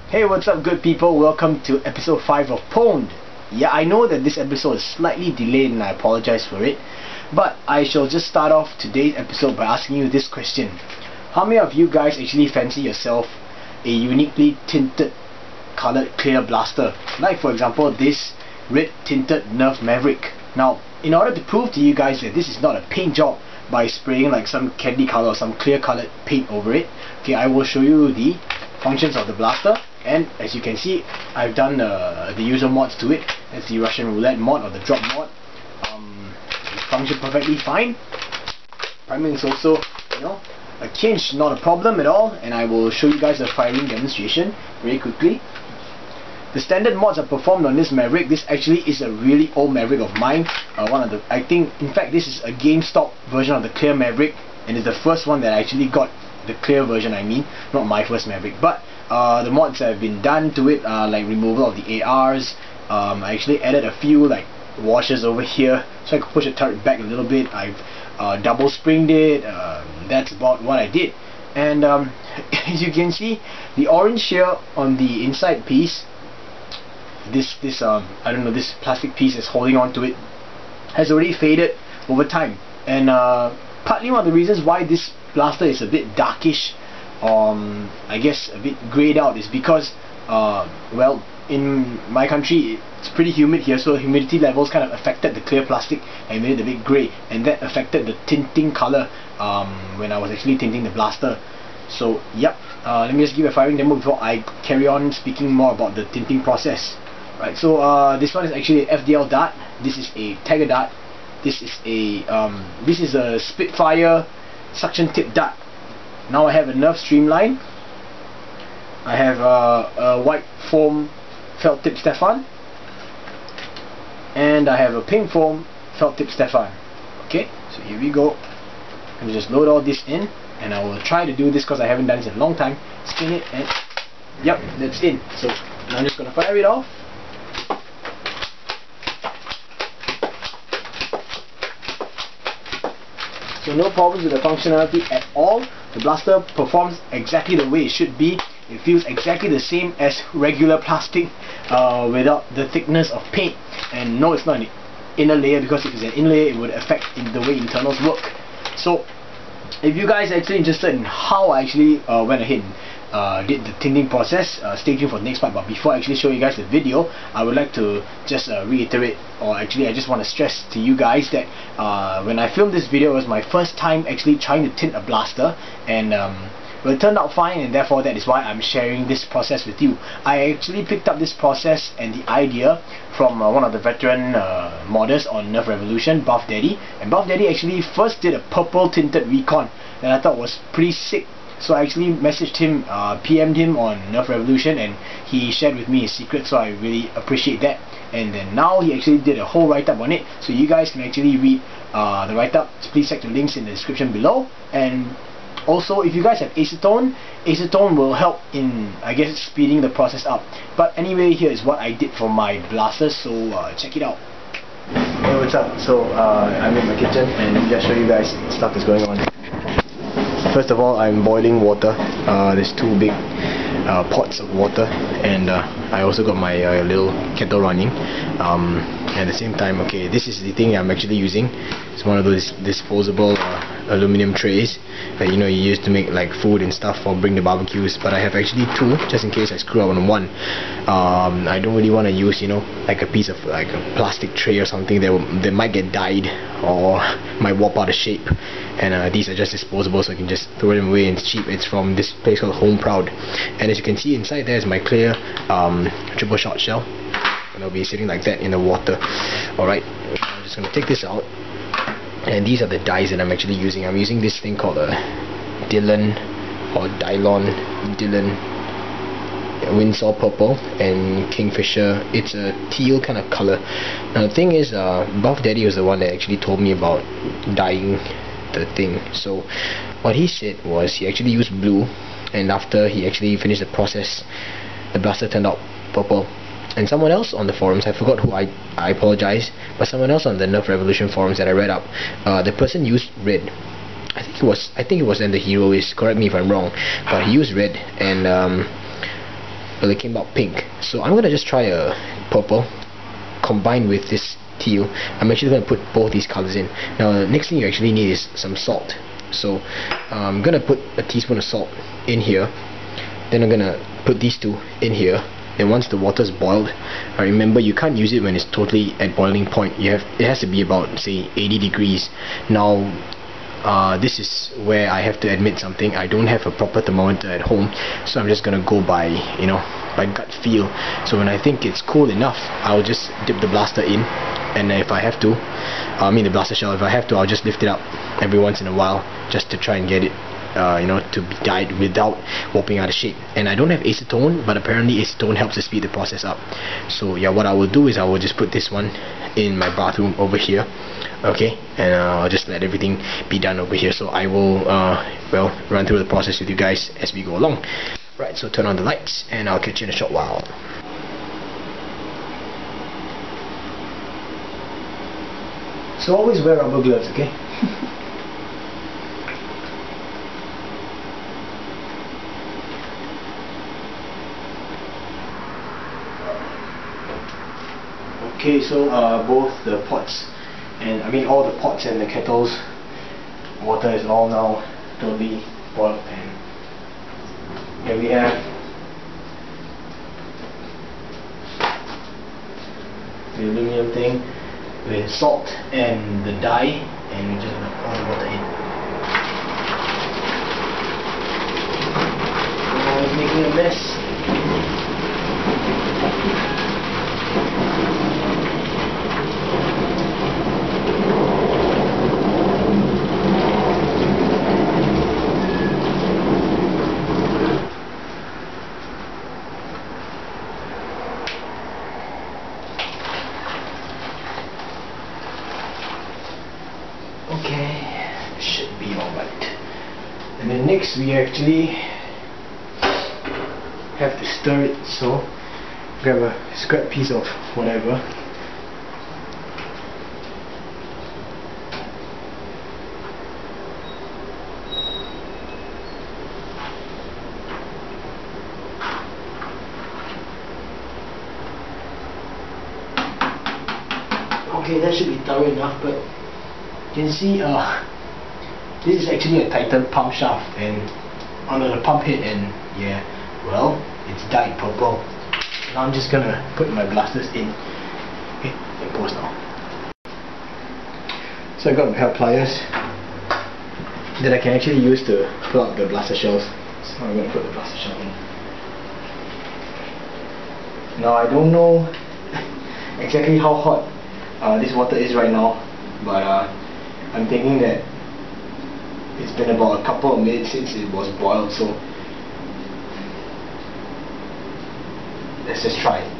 Hey, what's up good people? Welcome to episode 5 of PWND. Yeah, I know that this episode is slightly delayed and I apologize for it, but I shall just start off today's episode by asking you this question. How many of you guys actually fancy yourself a uniquely tinted colored clear blaster? Like for example this red tinted Nerf Maverick. Now, in order to prove to you guys that this is not a paint job by spraying like some candy color or some clear colored paint over it, okay, I will show you the functions of the blaster. And as you can see, I've done the user mods to it. That's the Russian roulette mod or the drop mod. It functions perfectly fine. Priming is also, a kinch, not a problem at all. And I will show you guys a firing demonstration very quickly. The standard mods are performed on this Maverick. This actually is a really old Maverick of mine. I think, in fact, this is a GameStop version of the clear Maverick, and it's the first one that I actually got. The clear version, I mean, not my first Maverick. But the mods that have been done to it, like removal of the ARs. I actually added a few like washers over here so I could push the turret back a little bit. I've double springed it. That's about what I did. And as you can see, the orange here on the inside piece, this I don't know, this plastic piece is holding on to it, has already faded over time. And partly one of the reasons why this blaster is a bit darkish, I guess a bit grayed out, is because well, in my country it's pretty humid here, so humidity levels kind of affected the clear plastic and made it a bit grey, and that affected the tinting color when I was actually tinting the blaster. So yep, let me just give a firing demo before I carry on speaking more about the tinting process. Right, so this one is actually an FDL dart. This is a Tiger dart. This is a Spitfire suction tip dart. Now I have a Nerf Streamline. I have a white foam felt tip Stefan, and I have a pink foam felt tip Stefan. Okay, so here we go. Let me just load all this in, and I will try to do this because I haven't done this in a long time. Spin it, and yep, that's in. So now I'm just gonna fire it off. So no problems with the functionality at all. The blaster performs exactly the way it should be. It feels exactly the same as regular plastic without the thickness of paint. And no, it's not an inner layer, because if it's an inner layer it would affect the way internals work. So if you guys are actually interested in how I actually went ahead and did the tinting process, stay tuned for the next part. But before I actually show you guys the video, I would like to just reiterate, or actually I just want to stress to you guys that when I filmed this video, it was my first time actually trying to tint a blaster, and well, it turned out fine, and therefore that is why I'm sharing this process with you. I actually picked up this process and the idea from one of the veteran modders on Nerf Revolution, Buffdaddy. And Buffdaddy actually first did a purple tinted recon that I thought was pretty sick. So I actually messaged him, PM'd him on Nerf Revolution, and he shared with me his secret, so I really appreciate that. And then now he actually did a whole write-up on it, so you guys can actually read the write-up. Please check the links in the description below. And also, if you guys have acetone will help in, I guess, speeding the process up. But anyway, here is what I did for my blaster, so check it out. Hey, what's up? So I'm in my kitchen, and let me just show you guys stuff that's going on. First of all, I'm boiling water. There's two big pots of water, and I also got my little kettle running. At the same time, okay, this is the thing I'm actually using. It's one of those disposable aluminum trays that you use to make like food and stuff or bring the barbecues. But I have actually two, just in case I screw up on one. I don't really want to use like a piece of like a plastic tray or something that might get dyed or might warp out of shape. And these are just disposable, so I can just throw them away, and it's cheap. It's from this place called Home Proud. And as you can see, inside there is my clear triple shot shell, and it'll be sitting like that in the water. Alright, I'm just going to take this out, and these are the dyes that I'm actually using. I'm using this thing called a Dillon Windsor Purple and Kingfisher. It's a teal kind of color. Now the thing is, Buffdaddy was the one that actually told me about dyeing the thing. So what he said was he actually used blue, and after he actually finished the process, the blaster turned out purple. And someone else on the forums, I forgot who, I apologize, but someone else on the Nerf Revolution forums that I read up, the person used red. I think it was then the hero is, correct me if I'm wrong, but he used red, and but it came out pink. So I'm gonna just try a purple combined with this teal. I'm actually gonna put both these colors in. Now the next thing you actually need is some salt. So I'm gonna put a teaspoon of salt in here. Then I'm gonna put these two in here. Then once the water is boiled, remember you can't use it when it's totally at boiling point. It has to be about, say, 80 degrees. Now this is where I have to admit something. I don't have a proper thermometer at home, so I'm just gonna go by, by gut feel. So when I think it's cool enough, I'll just dip the blaster in, and if I have to, the blaster shell, if I have to, I'll just lift it up every once in a while just to try and get it to be dyed without warping out of shape. And I don't have acetone, but apparently acetone helps to speed the process up. So yeah, what I will do is I will just put this one in my bathroom over here, okay, and I'll just let everything be done over here. So I will run through the process with you guys as we go along. Right, so turn on the lights and I'll catch you in a short while. So always wear rubber gloves, okay? Okay, so both the pots, and all the pots and the kettles, water is all now totally boiled, and here we have the aluminum thing with salt and the dye, and we're just gonna pour the water in. Oh, it's making a mess. Okay, should be alright. And then next we actually have to stir it, so grab a scrap piece of whatever. Okay, that should be thorough enough, but you can see this is actually a Titan pump shaft and under the pump head, and yeah, well, it's dyed purple. Now I'm just gonna put my blasters in post now. So I got a pair of pliers that I can actually use to pull out the blaster shells. So I'm gonna put the blaster shell in. Now I don't know exactly how hot this water is right now, but I'm thinking that it's been about a couple of minutes since it was boiled, so let's just try it.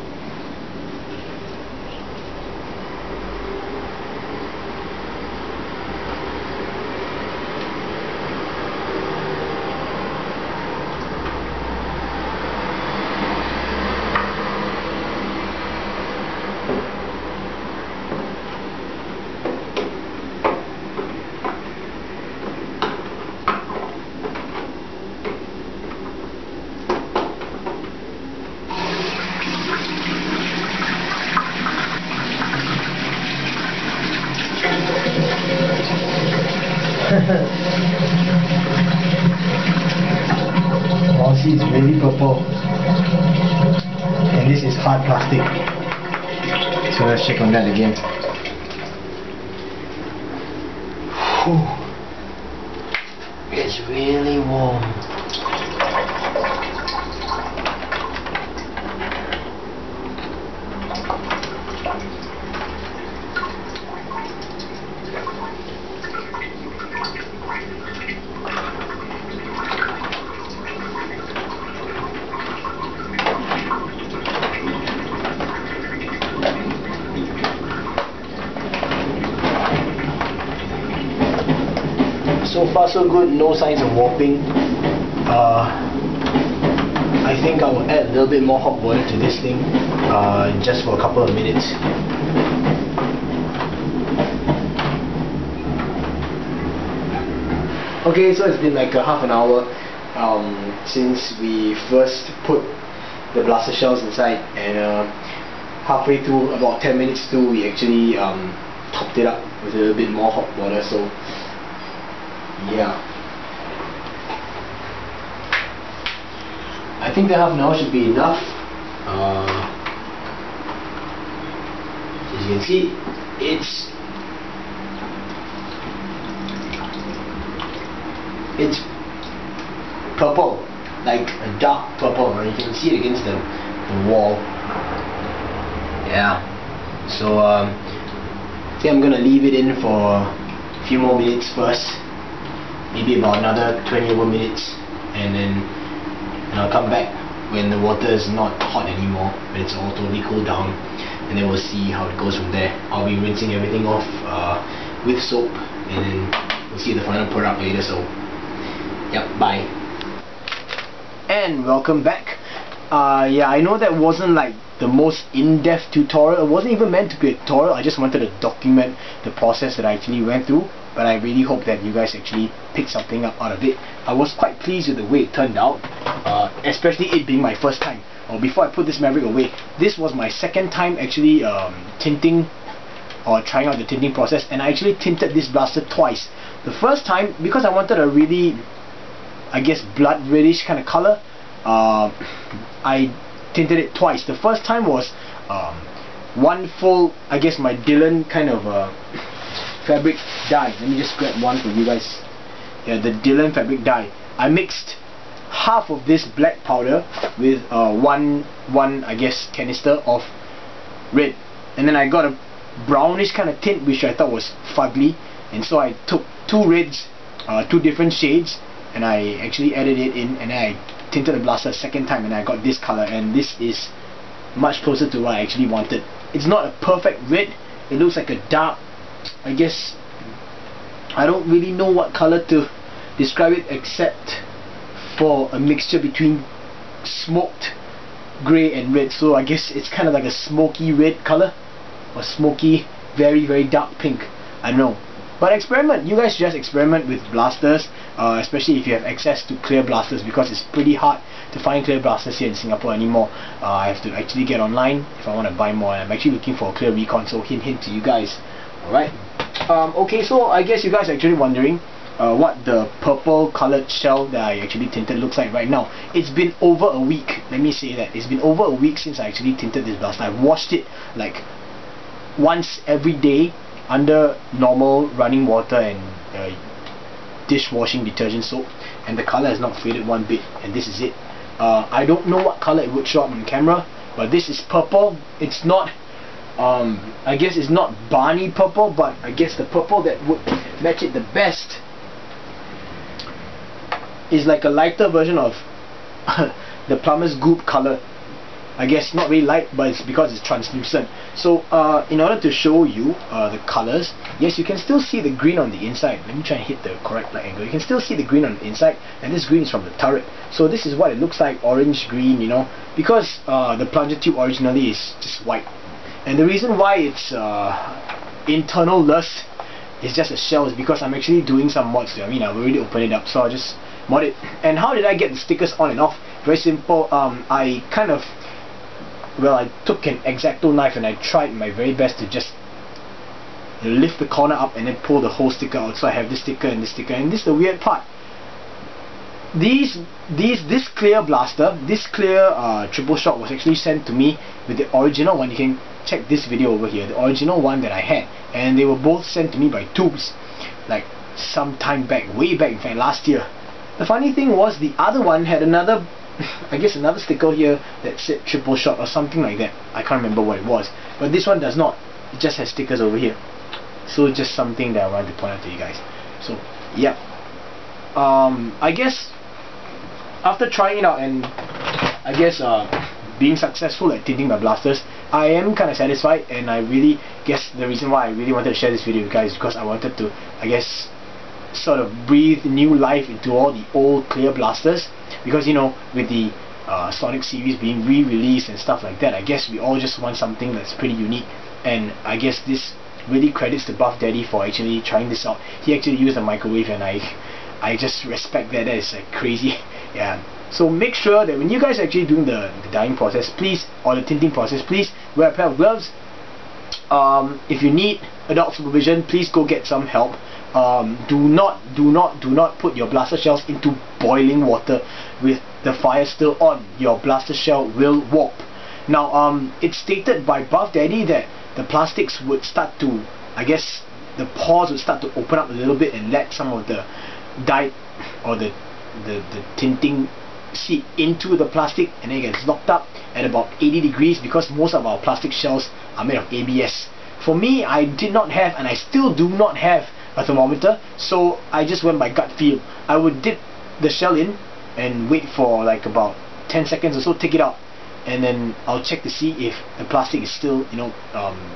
Oh, see, it's really purple, and this is hard plastic, so let's check on that again. Whew. It's really warm. So far so good, no signs of warping. I think I will add a little bit more hot water to this thing, just for a couple of minutes. Okay, so it's been like a half an hour since we first put the blaster shells inside, and halfway through, about 10 minutes through, we actually topped it up with a little bit more hot water. So yeah, I think the half an hour should be enough. As you can see, it's purple, like a dark purple, and you can see it against the wall. Yeah, so I think I'm gonna leave it in for a few more minutes first, maybe about another 20 over minutes, and then I'll come back when the water is not hot anymore, when it's all totally cooled down, and then we'll see how it goes from there. I'll be rinsing everything off with soap, and then we'll see the final product later. So yep, bye. And welcome back. Yeah, I know that wasn't like the most in-depth tutorial. It wasn't even meant to be a tutorial. I just wanted to document the process that I actually went through, but I really hope that you guys actually picked something up out of it. I was quite pleased with the way it turned out, especially it being my first time. Before I put this Maverick away, this was my second time actually tinting or trying out the tinting process, and I actually tinted this blaster twice. The first time, because I wanted a really, I guess, blood reddish kind of color, I tinted it twice. The first time was one full, I guess, my Dylan kind of fabric dye. Let me just grab one for you guys. Yeah, the Dylan fabric dye. I mixed half of this black powder with one I guess canister of red, and then I got a brownish kind of tint which I thought was fugly, and so I took two reds, two different shades, and I actually added it in, and then I tinted the blaster a second time, and I got this color, and this is much closer to what I actually wanted. It's not a perfect red, it looks like a dark, I guess, I don't really know what color to describe it except for a mixture between smoked grey and red. So I guess it's kind of like a smoky red color, or smoky, very very dark pink. I don't know, but experiment. You guys just experiment with blasters, especially if you have access to clear blasters, because it's pretty hard to find clear blasters here in Singapore anymore. I have to actually get online if I want to buy more, and I'm actually looking for a clear recon, so hint hint to you guys. Alright, okay, so I guess you guys are actually wondering what the purple colored shell that I actually tinted looks like right now. It's been over a week, let me say that. It's been over a week since I actually tinted this blaster. I've washed it like once every day under normal running water and dishwashing detergent soap, and the color has not faded one bit, and this is it. I don't know what color it would show up on camera, but this is purple. It's not I guess it's not Barney purple, but I guess the purple that would match it the best is like a lighter version of the plumber's goop color. I guess not really light, but it's because it's translucent. So in order to show you the colors, yes, you can still see the green on the inside. Let me try and hit the correct light angle. You can still see the green on the inside, and this green is from the turret. So this is what it looks like, orange green, you know, because the plunger tube originally is just white. And the reason why it's internal lust is just a shell is because I'm actually doing some mods to it. I mean, I've already opened it up, so I'll just mod it. And how did I get the stickers on and off? Very simple. I kind of, well, I took an X-Acto knife and I tried my very best to just lift the corner up and then pull the whole sticker out. So I have this sticker and this sticker, and this is the weird part. This clear blaster, this clear triple shot was actually sent to me with the original one. You can check this video over here, the original one that I had, and they were both sent to me by Tubes, like some time back, way back, in fact last year. The funny thing was the other one had another I guess another sticker here that said triple shot or something like that. I can't remember what it was, but this one does not. It just has stickers over here. So just something that I wanted to point out to you guys. So yeah, I guess after trying it out and I guess being successful at tinting my blasters, I am kind of satisfied, and I really guess the reason why I really wanted to share this video with you guys is because I wanted to, I guess, sort of breathe new life into all the old clear blasters, because you know, with the Sonic series being re-released and stuff like that, I guess we all just want something that's pretty unique, and I guess this really credits to Buffdaddy for actually trying this out. He actually used a microwave, and I just respect that. That is like crazy. Yeah, So make sure that when you guys are actually doing the dyeing process, please, or the tinting process, please wear a pair of gloves. If you need adult supervision, please go get some help. Do not put your blaster shells into boiling water with the fire still on. Your blaster shell will warp. Now, it's stated by Buffdaddy that the plastics would start to, I guess, the pores would start to open up a little bit and let some of the dye or the tinting seep into the plastic, and then it gets locked up at about 80 degrees because most of our plastic shells are made of ABS. For me, I did not have, and I still do not have, a thermometer, so I just went by gut feel. I would dip the shell in and wait for like about 10 seconds or so, take it out, and then I'll check to see if the plastic is still,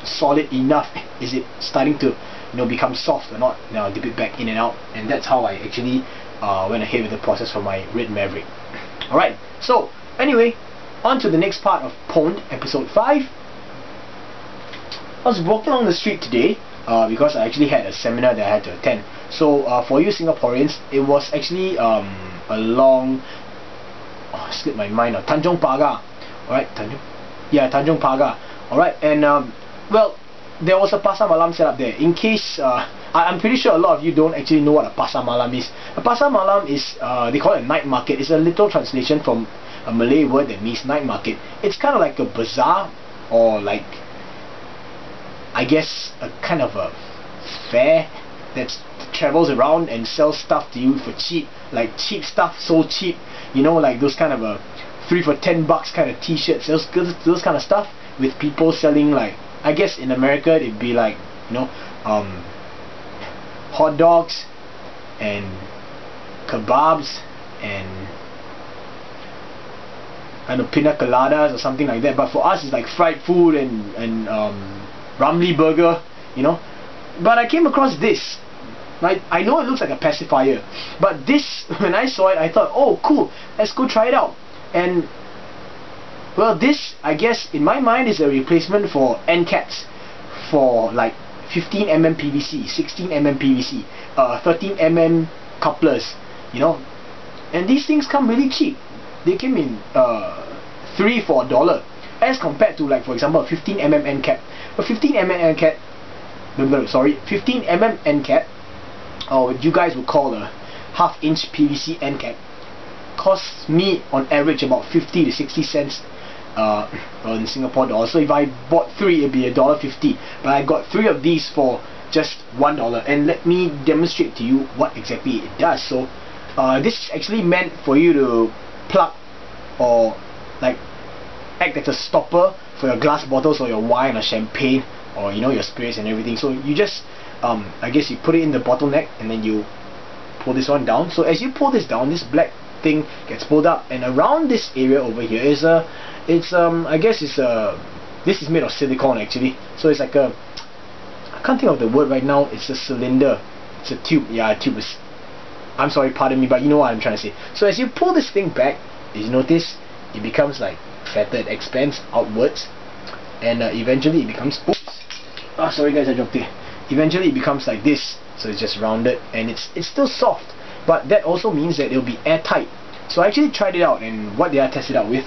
solid enough. Is it starting to, become soft or not? Then I'll dip it back in and out, and that's how I actually went ahead with the process for my Red Maverick. Alright, so anyway, on to the next part of PWND episode 5. I was walking along the street today because I actually had a seminar that I had to attend. So for you Singaporeans, it was actually along, slipped my mind now, Tanjong Pagar. Alright, Tanjong Pagar. Alright, and well, there was a pasar malam set up there. In case, I'm pretty sure a lot of you don't actually know what a pasar malam is. A pasar malam is, they call it a night market. It's a literal translation from a Malay word that means night market. It's kind of like a bazaar, or like, I guess, a kind of a fair that travels around and sells stuff to you for cheap, like cheap stuff, so cheap, like those kind of 3 for $10 kind of t-shirts, those kind of stuff, with people selling, like, I guess in America it'd be like, hot dogs and kebabs and pina coladas or something like that. But for us, it's like fried food and Ramly burger, But I came across this. I know it looks like a pacifier, but this, when I saw it, I thought, oh cool, let's go try it out. And well, this, I guess, in my mind, is a replacement for end caps for like 15mm PVC, 16mm PVC, 13mm couplers, And these things come really cheap. They came in 3 for $1, as compared to, like, for example, a 15mm end cap. A 15mm end cap, 15mm end cap, or what you guys would call a half-inch PVC end cap, costs me on average about 50 to 60 cents in Singapore dollars. So if I bought 3, it'd be $1.50, but I got 3 of these for just $1. And let me demonstrate to you what exactly it does. So this is actually meant for you to plug or like act as a stopper for your glass bottles or your wine or champagne or your spirits and everything. So you just I guess you put it in the bottleneck and then you pull this one down. So as you pull this down, this black thing gets pulled up, and around this area over here is this is made of silicone actually. So it's like a, I can't think of the word right now. It's a cylinder. It's a tube. Yeah, a tube is, I'm sorry, pardon me, but you know what I'm trying to say. So as you pull this thing back, as you notice, it becomes like fatter. It expands outwards, and eventually it becomes, sorry guys, I dropped it. Eventually it becomes like this. So it's just rounded, and it's still soft, but that also means that it'll be airtight. So I actually tried it out, and what did I test it out with?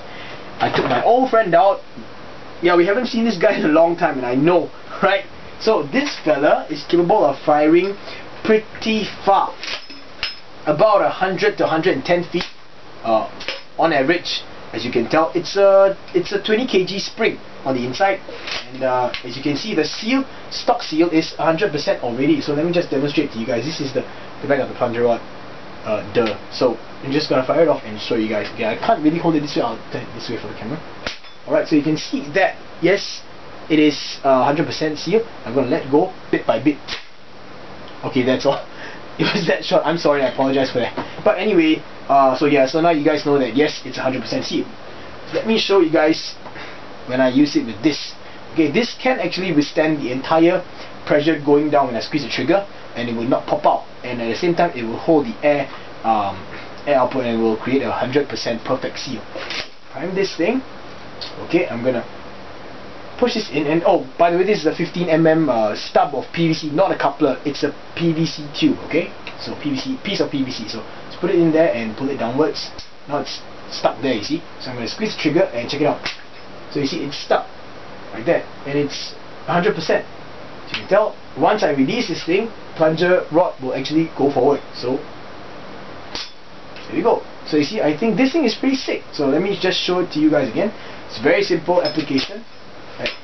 I took my old friend out. Yeah, we haven't seen this guy in a long time, and I know, right? So this fella is capable of firing pretty far, about 100 to 110 feet on average. As you can tell, it's a 20 kg spring on the inside, and as you can see, the stock seal is 100% already. So let me just demonstrate to you guys. This is the back of the plunger rod. So I'm just gonna fire it off and show you guys. Okay, I can't really hold it this way. I'll turn it this way for the camera. Alright, so you can see that yes, it is 100% sealed. I'm gonna let go bit by bit. Okay, that's all. It was that short. I'm sorry, I apologize for that. But anyway, so yeah, so now you guys know that yes, it's 100% sealed. So let me show you guys when I use it with this. Okay, this can actually withstand the entire pressure going down when I squeeze the trigger, and it will not pop out. And at the same time, it will hold the air output, and will create a 100% perfect seal. Prime this thing. Okay, I'm gonna push this in, and oh, by the way, this is a 15mm stub of PVC, not a coupler. It's a PVC tube. Okay, so PVC, piece of PVC. So let's put it in there and pull it downwards. Now it's stuck there, you see. So I'm going to squeeze the trigger and check it out. So you see it's stuck like that, and it's 100%. So you can tell, once I release this thing, plunger rod will actually go forward. So there we go. So you see, I think this thing is pretty sick. So let me just show it to you guys again. It's a very simple application.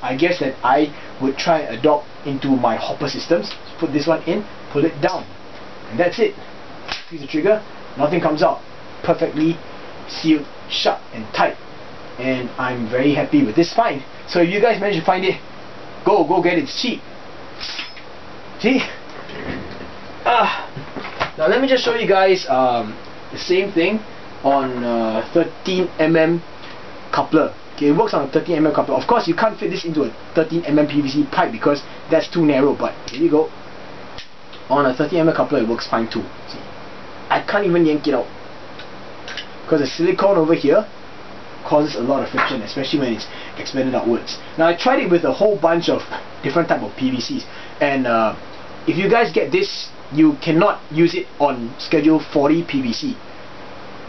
I guess that I would try and adopt into my hopper systems. So put this one in, pull it down, and that's it. Squeeze the trigger, nothing comes out. Perfectly sealed, shut and tight. And I'm very happy with this find. So if you guys manage to find it, go get it. It's cheap. See? Now let me just show you guys the same thing on 13mm coupler. Okay, it works on a 13mm coupler. Of course, you can't fit this into a 13mm PVC pipe because that's too narrow. But here you go. On a 13mm coupler, it works fine too. See? I can't even yank it out because the silicone over here causes a lot of friction, especially when it's expanded outwards. Now I tried it with a whole bunch of different type of PVCs, and if you guys get this, you cannot use it on schedule 40 PVC.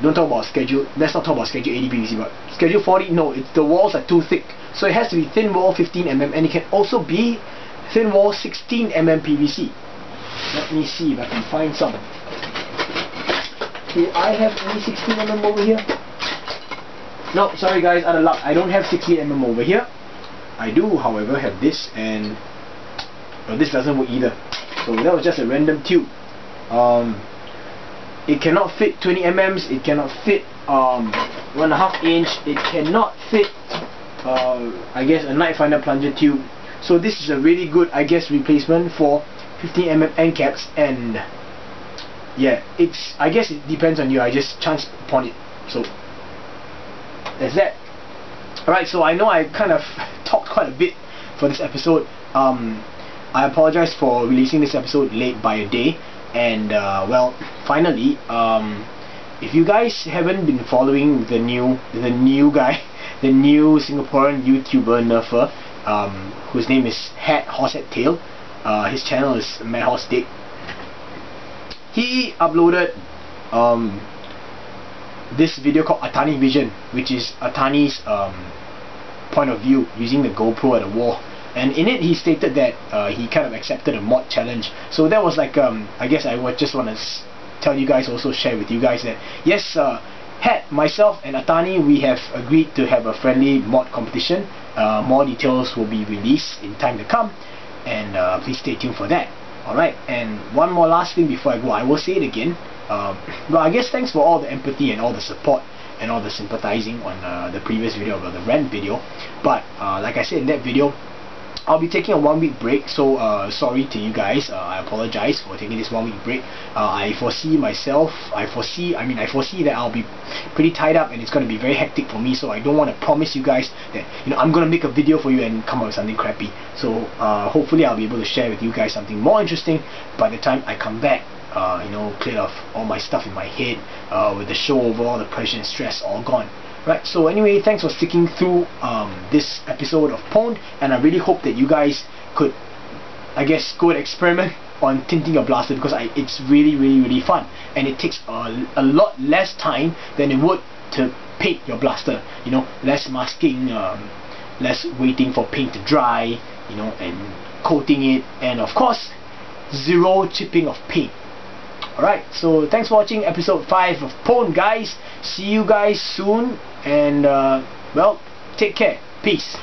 Don't talk about schedule, let's not talk about schedule 80 PVC, but schedule 40, no, the walls are too thick. So it has to be thin wall 15mm, and it can also be thin wall 16mm PVC. Let me see if I can find some. Do I have any 16mm over here? No, sorry guys, out of luck, I don't have 16mm over here. I do, however, have this, and well, this doesn't work either. So that was just a random tube. It cannot fit 20mm, it cannot fit 1.5 inch, it cannot fit I guess a night finder plunger tube. So this is a really good, I guess, replacement for 15mm end caps. And yeah, it's, I guess it depends on you. I just chanced upon it, so that's that. Alright, so I know I kind of talked quite a bit for this episode. I apologize for releasing this episode late by a day. And well, finally, if you guys haven't been following the new guy, the new Singaporean YouTuber Nerfer, whose name is Horsehead Tail, his channel is Madhouse Dick. He uploaded this video called Atani Vision, which is Atani's point of view using the GoPro at a wall. And in it, he stated that he kind of accepted a mod challenge. So that was like, I guess I would just want to tell you guys, also share with you guys that yes, myself and Atani, we have agreed to have a friendly mod competition. More details will be released in time to come, and please stay tuned for that. Alright, and one more last thing before I go, I will say it again. Well, I guess thanks for all the empathy and all the support and all the sympathizing on the previous video, about the rant video. But like I said in that video, I'll be taking a 1 week break, so sorry to you guys. I apologize for taking this 1 week break. I foresee that I'll be pretty tied up and it's going to be very hectic for me, so I don't want to promise you guys that, you know, I'm going to make a video for you and come up with something crappy. So hopefully I'll be able to share with you guys something more interesting by the time I come back. You know, cleared off all my stuff in my head, with the show over, all the pressure and stress all gone. Right, so anyway, thanks for sticking through this episode of PWND, and I really hope that you guys could, I guess, go and experiment on tinting your blaster, because it's really fun, and it takes a lot less time than it would to paint your blaster. You know, less masking, less waiting for paint to dry, you know, and coating it, and of course, zero chipping of paint. Alright, so thanks for watching episode 5 of PWND, guys. See you guys soon, and well, take care. Peace.